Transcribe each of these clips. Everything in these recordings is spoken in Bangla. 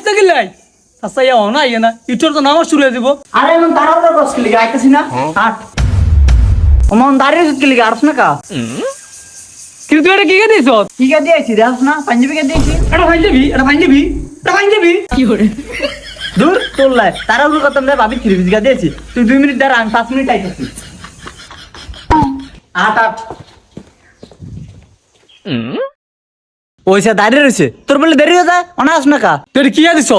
আইতে গেলাই আচ্ছা ইয়া না ইয়া না ইটোর তো নামাজ শুরু হয়ে দিব। আরে এমন তাড়াহুড়ো করছ কি লিগা আইতাছি না আট ওমন দাঁড়িয়ে কি লিগা আরছ না কা কিন্তু তুই এটা কি কে দিছ? কি কে দিয়েছি দেখছ না পাঞ্জাবি কে দিয়েছি এটা ভাঙবি এটা ভাঙবি এটা ভাঙবি কি করে দূর তোর লাই তাড়াহুড়ো করতাম রে ভাবি খিরি বিজগা দিয়েছি তুই 2 মিনিট দাঁড়া আমি 5 মিনিট আইতাছি আট আট ওইসা দাঁড়িয়ে রয়েছে তোর বলে দেরি হয়ে যায় অনাস না কা তুই এটা কি কে দিছ?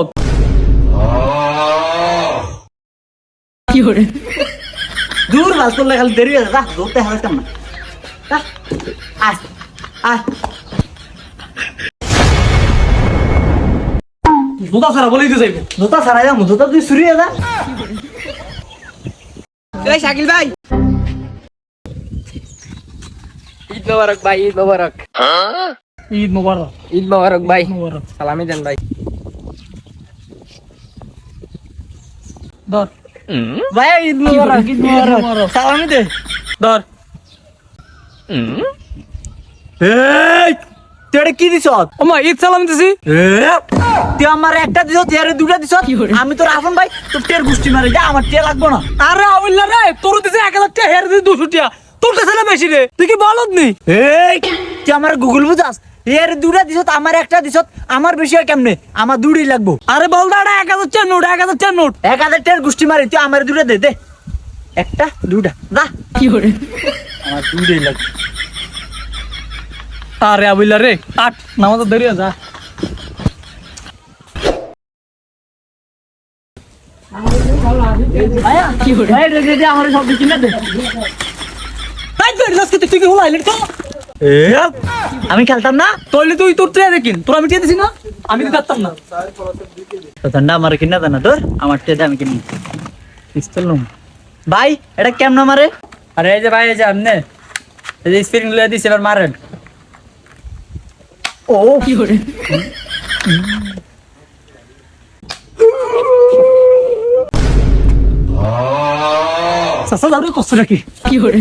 কি করে দূর বাস করলে খালি দেরি হয়ে যায় ধরতে হারাইতাম না আয় আয় জুতা ছাড়া বলেই তো যাইব। জুতা ছাড়াই যাবো জুতা তুই চুরি হয়ে যা এই শাকিল ভাই ঈদ মোবারক ভাই ঈদ মোবারক ঈদ মোবারক। ঈদ মোবারক ভাই সালামি দেন ভাই ধর ভাই ঈদ মোবারক ঈদ মোবারক সালামি দে ধর। এই তুই এটা কি দিছ ও মা ঈদ সালাম দিছি। তুই আমার একটা দিছ তুই আরে দুটা দিছ আমি তোর আপন ভাই তোর টের গুষ্টি মারে যা আমার টের লাগবো না আরে আউল্লা রে তোর দিছে 1000 টাকা হের দিছি 200 টাকা তোর কাছে না বেশি রে তুই কি বলদ নি? এই তুই আমার গুগল বুঝাস এর দুটা দিছ আমার একটা দিছ আমার বেশি হয় কেমনে আমার দুড়ি লাগবো আরে বল দা 1000 টাকা নোট 1000 টাকা নোট 1000 টের গুষ্টি মারে তুই আমার দুটা দে দে একটা দুটা যা কি করে আমার দুটাই লাগবে আরে আউল্লা রে আট নামাজ দেরি হয়ে যা। আয়া কি করে এই দে দে আমার সব কিনে দে তাই তো লাস্ট তুই কি হলাইলি তো? আমি খেলতাম না তোইলে তুই তোর ট্রে দেখিন তোর আমি টিয়া দিছি না আমি তো পারতাম না। তো ঠান্ডা আমার কিনা দেনা তোর আমার টেদে আমি কিনি পিস্তল নুম ভাই এটা কেমন মারে আরে এই যে ভাই এই যে আমনে এই যে স্প্রিং লয়ে দিছে এবার মারেন ও কি করে সাসা দাঁড়িয়ে কষ্ট রাখি কি করে